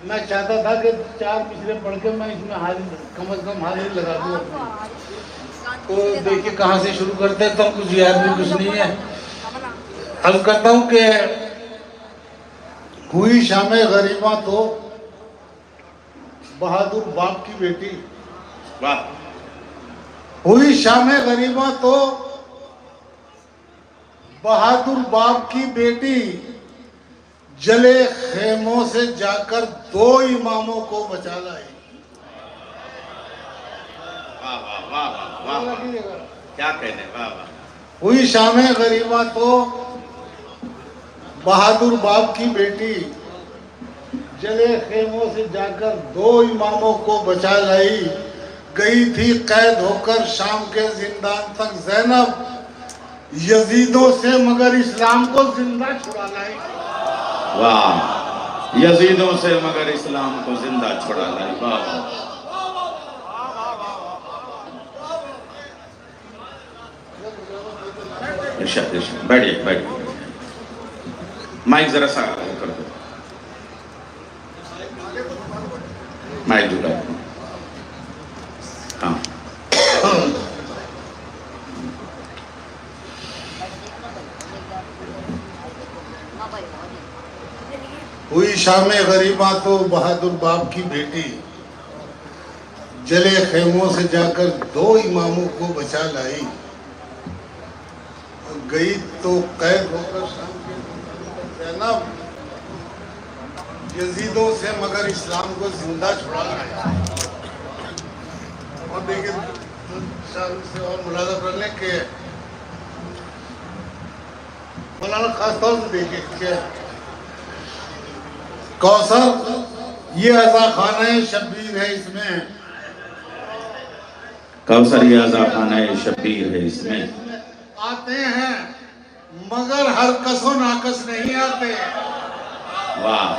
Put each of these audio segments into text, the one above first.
मैं चाहता था कि 4 मिसरे पढ़ के मैं इसमें हाजिर कम से कम हाजिरी लगा दूँ तो देखिए कहाँ से शुरू करते हैं। तो कुछ याद भी कुछ नहीं है। अर्ज करता हूँ कि हुई शाम गरीबा तो बहादुर बाप की बेटी। वाह। हुई शाम गरीबा तो बहादुर बाप की बेटी, जले खेमों से जाकर 2 इमामों को बचा लाई। वाह वाह वाह वाह वाह, क्या कहने, वाह वाह। हुई शाम गरीबा तो बहादुर बाप की बेटी, जले खेमों से जाकर 2 इमामों को बचा लाई। गई थी कैद होकर शाम के जिंदान तक ज़ैनब, यजीदों से मगर इस्लाम को जिंदा छुड़ा लाई। वाह, यजीदों से मगर इस्लाम को जिंदा छुड़ा लाई। वाह। इरशाद इरशाद, बैठिए बैठिए, माइक जरा सा कर दो, माइक जुड़ा है। हाँ। हुई शाम गरीबा तो बहादुर बाप की बेटी, जले खेमों से जाकर 2 इमामों को बचा लाई। गई तो कैद होकर शाम के ज़ैनब, यजीदों से मगर इस्लाम को जिंदा छुड़ा लाया। और देखिए से और मुलाजा कर लें कि मौलाना खासतौर से देखिए कि कौसर ये अज़ा खाना शब्बीर है, इसमें कौसर ये अज़ा खाना शब्बीर है, इसमें आते हैं मगर हर कसो नाकस नहीं आते। वाह।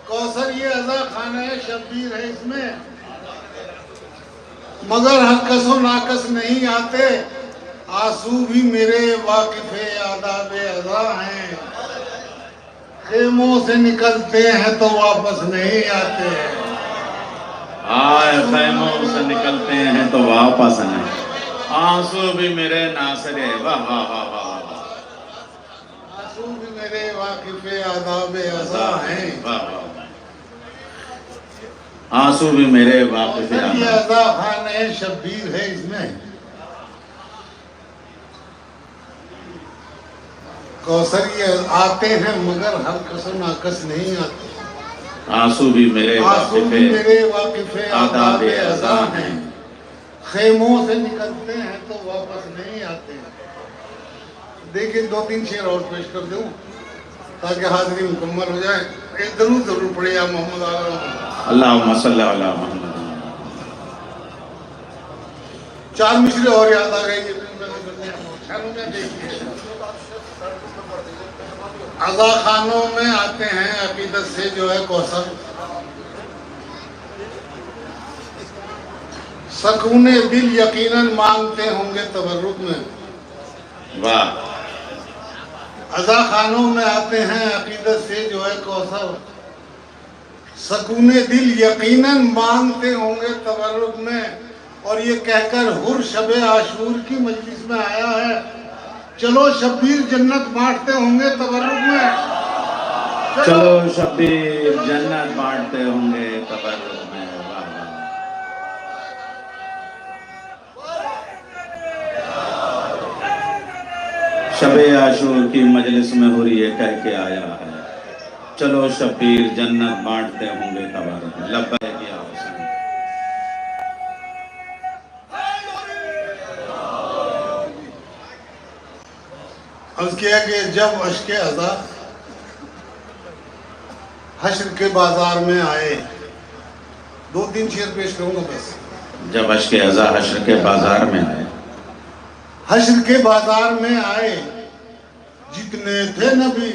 कौसर ये अज़ा खाना शब्बीर है, इसमें मगर हर कसो नाकस नहीं आते। आंसू भी मेरे वाकिफ़े आदाबे अज़ा हैं, खेमों से निकलते हैं तो वापस नहीं आते। आए खैमों से निकलते हैं तो वापस नहीं, आंसू भी मेरे नासरे। वाह वाह वाह वाह। आंसू भी मेरे वाकिफ़े आदाबे अज़ा हैं। वाह वाह। आंसू भी मेरे वाकिफ़े अज़ा खाने शब्बीर है, इसमें कौसर ये आते हैं मगर हर कसो नाकस नहीं आते। आंसू भी मेरे वाकिफ़े आदाबे अज़ा हैं, खेमों से निकलते हैं तो वापस नहीं आते। देखिए 2-3 शेर और पेश कर दूं ताकि हाजिरी मुकम्मल हो जाए। एक जरूर पढ़े या मोहम्मद अल्लाहुम्मा सल्ली अला मुहम्मद। 4 मिसरे और याद आ गए। अज़ा खानों में आते हैं अकीदत से जो है कौसर, सकूने दिल यकीनन मांगते होंगे तबर्रुक में। वाह। अज़ा खानों में आते हैं अकीदत से जो है कौसर, सकूने दिल यकीनन मांगते होंगे तबर्रुक में। और ये कहकर हुर शबे आशूर की मजलिस में आया है, चलो शब्बीर जन्नत बांटते होंगे तबर्रुक में। चलो शब्बीर जन्नत बांटते होंगे तबर्रुक में। वाह वाह। शबे आशूर की मजलिस में हुर ये कह के आया है, चलो शब्बीर जन्नत बांटते होंगे तबर्रुक में। लब्बैक या हुसैन। अर्ज़ किया कि जब अश्के अज़ा हश्र के बाजार में आए। 2-3 शेर पेश करूंगा बस। जब अश्के अज़ा हश्र के बाजार में आए, हश्र के बाजार में आए, जितने थे नबी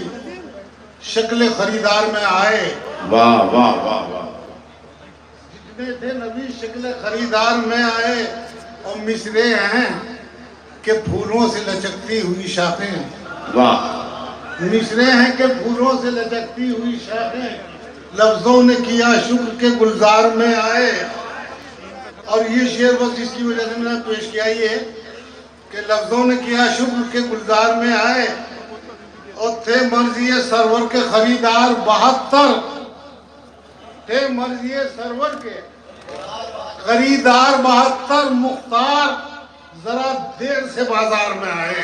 शक्ल खरीदार में आए। वाह वाह वाह वाह। जितने थे नबी शक्ल खरीदार में आए। और मिसरे हैं कि फूलों से लचकती हुई शाखें, वाह। मिसरे हैं कि फूलों से लचकती हुई शाखें लफ्जों ने किया शुक्र के गुलजार में आए। और ये शेर बस जिसकी वजह से मैंने पेश किया ये कि लफ्जों ने किया शुक्र के गुलजार में आए और थे मर्जी सरवर के खरीदार 72, थे मर्जी सरवर के खरीदार 72, मुख्तार जरा देर से बाजार में आए।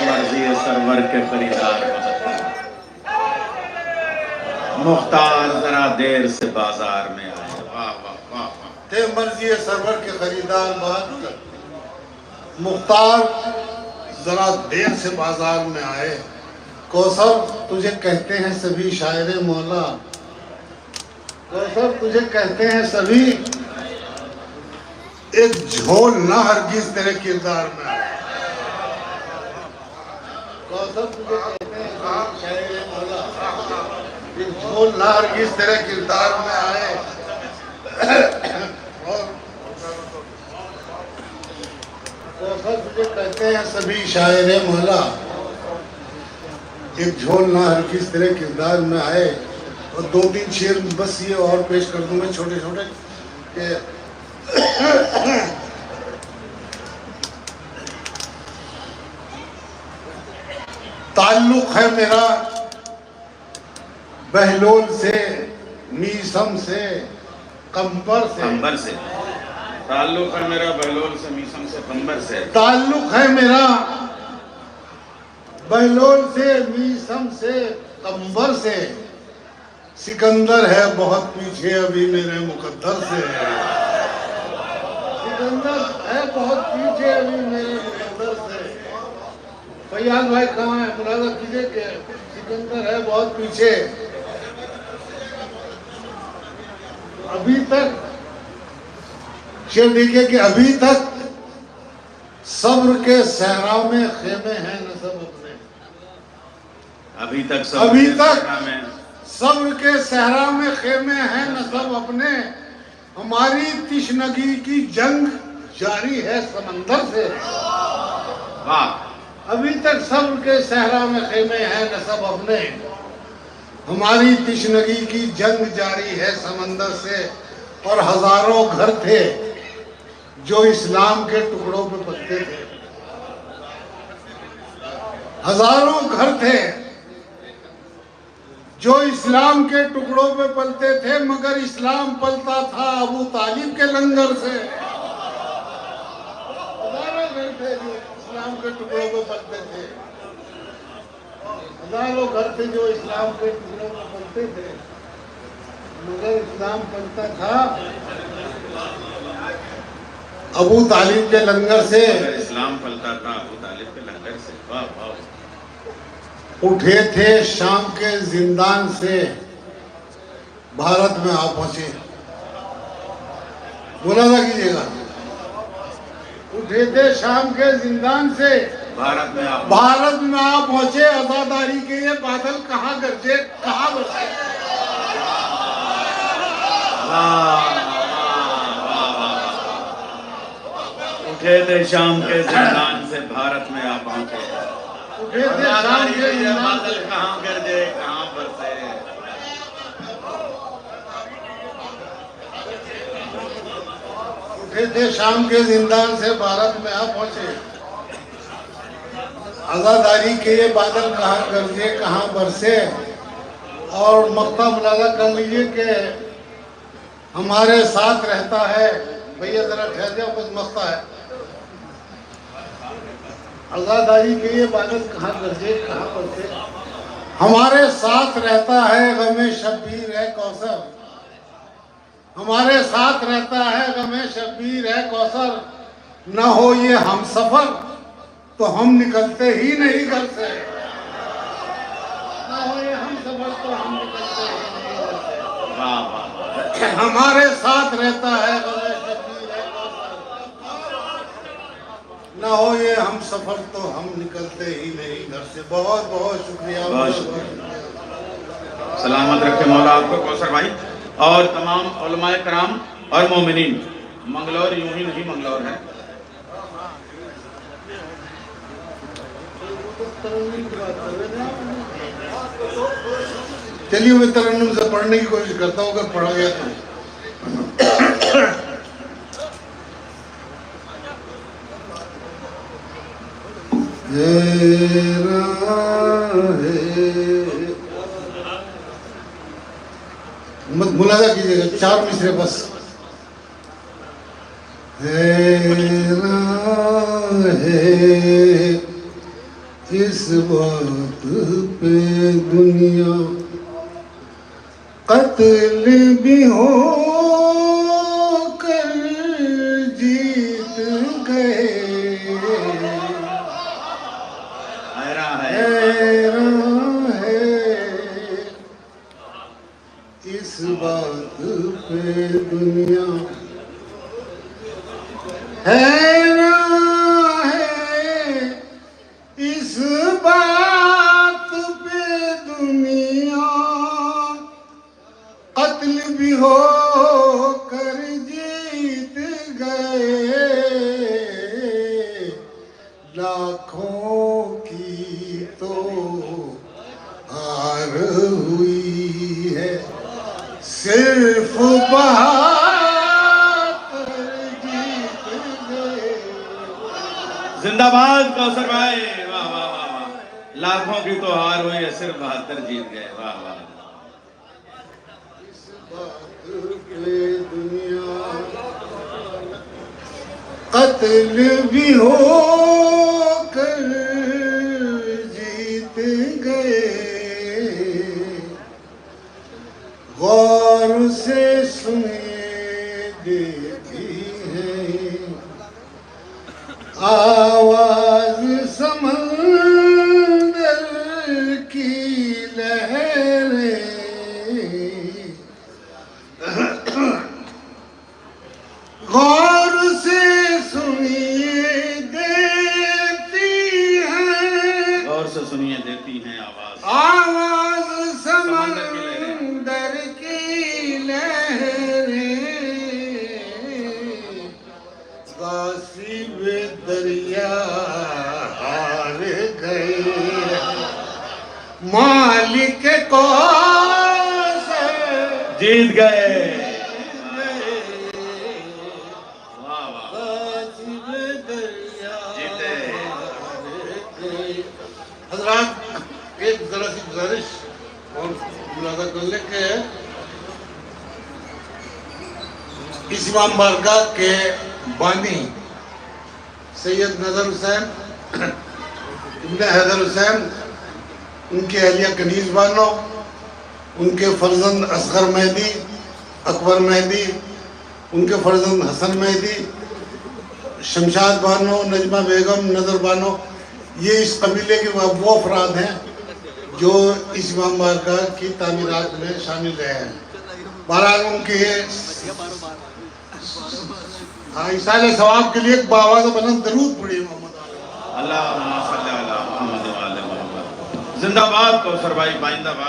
मर्जी सरवर के खरीदार मुख्तार जरा देर से बाजार में आए। वाह वाह वाह वाह। थे मर्जी सरवर के खरीदार मुख्तार जरा देर से बाजार में आए। कौसर तुझे कहते हैं सभी शायर मौला, कौसर तुझे कहते हैं सभी, एक झोल ना हरगिज तेरे किरदार में आए। कौसर तुझे कहते हैं सभी शायर मौला, एक झोल ना हरगिज तेरे किरदार में आए। और कौसर तुझे कहते हैं सभी शायर मौला, एक झोल ना हरगिज तेरे किरदार में आए। और 2-3 शेर बस ये और पेश कर दूं मैं छोटे छोटे कि ताल्लुक है मेरा बहलोल से, मीसम से, कंबर से, ताल्लुक है मेरा बहलोल से, मीसम से, कंबर से। ताल्लुक है मेरा बहलोल से, मीसम से, कंबर से। सिकंदर है बहुत पीछे अभी मेरे मुकद्दर से। सिकंदर है बहुत पीछे अभी मेरे मुकद्दर से। फैयाज भाई कहाँ है? मुलाजा कीजिए कि सिकंदर है बहुत पीछे। अभी तक शेर देखिए कि अभी तक सब्र के सहरा में खेमे हैं नसब अपने। अभी तक सब्र के सहरा में खेमे हैं नसब अपने। हमारी तिश्नगी की जंग जारी है समंदर से। अभी तक सब्र के सहरा में खेमे हैं नसब अपने। हमारी तिश्नगी की जंग जारी है समंदर से। और हजारों घर थे जो इस्लाम के टुकड़ों पे पलते थे। हजारों घर थे जो इस्लाम के टुकड़ों पे पलते थे, मगर इस्लाम पलता था अबू तालिब के लंगर से। हजारों घर थे जो इस्लाम के टुकड़ों पे पलते थे। हजारों घर थे जो इस्लाम के टुकड़ों पे पलते थे, मगर इस्लाम पलता था अबू तालिब के लंगर से। इस्लाम पलता था अबू तालिब के लंगर से। वाह वाह। उठे थे शाम के जिंदान से, भारत में आ पहुंचे। मुलाजा कीजिएगा। उठे थे शाम के जिंदान से, भारत में आ पहुंचे। आजादारी के ये बादल कहाँ गरजे कहाँ बरसे। उठे थे शाम के जिंदान से, भारत में आ पहुंचे। उठे थे शाम के बादल कहाँ गरजे कहाँ बरसे। उठे थे शाम के जिंदान से, भारत में आ पहुंचे। आजादारी के ये बादल कहाँ गरजे कहाँ बरसे। और मक्ता मुलाजा कर लीजिए कि हमारे साथ रहता है। भैया जरा ठहर जाओ, बस मक्ता है। आजादारी के ये बादल कहाँ गरजे कहाँ बरसे। हमारे साथ रहता है गमे शब्बीर है कौसर। हमारे साथ रहता है गमे शब्बीर है कौसर। न हो ये हम सफर तो हम निकलते ही नहीं घर से। न हो ये हम सफर तो हम निकलते ही नहीं घर से। हमारे साथ रहता है गमे शब्बीर है कौसर। न हो ये हम सफर तो हम निकलते ही नहीं घर से। बहुत बहुत शुक्रिया। सलामत रखे मौला आपको कौसर भाई और तमाम उलमाए कराम और मोमिनीन। मंगलौर यूं ही नहीं मंगलौर है। चलिए मैं तरन्नुम से पढ़ने की कोशिश करता हूँ, अगर पढ़ा गया तो। मत मुलाजा कीजिएगा, 4 मिसरे बस। है इस बात पे दुनिया कत्ल भी हो कर जीत गए। हैरान है। हैरान है इस बात पे दुनिया, हैरान है इस बात पे दुनिया, कत्ल भी हो कर जीत गए। लाखों की तो हार हुई है, सिर्फ बहादुर जीत गए। जिंदाबाद कौसर भाई, वाह वाह वाह वाह। लाखों की तो हार हुई है, सिर्फ 72 जीत गए। वाह वाह। इस बात पे दुनिया कत्ल भी हो कर जीत गए। गौर से सुने देखी है आवाज समंदर की लहरें, गौर से सुनिए देती है, गौर से सुनिए देती हैं आवाज, आवाज समंदर की लहरें। कासिब दरिया हार गए, मालिक को जीत गए। हजरात, एक जरा सी गुजारिश और मुलाजा कर ले के इस इमाम बारगाह के बानी सैयद नजर हुसैन इब्न हैदर हुसैन, उनके अहलिया कनीज बानो, उनके फर्जंद असगर मेहदी, अकबर मेहदी, उनके फर्जंद हसन मेहदी, शमशाद बानो, नजमा बेगम, नजर बानो, ये इस कबीले के वो अफराद हैं जो इस इमाम बारगाह की तामीरात में शामिल रहे हैं। बहरहाल उनके इसाले सवाब के लिए एक बावाज़ बुलंद दरूद पढ़िए मोहम्मद अल्लाह। जिंदाबाद कौसर भाई, पाइंदाबाद।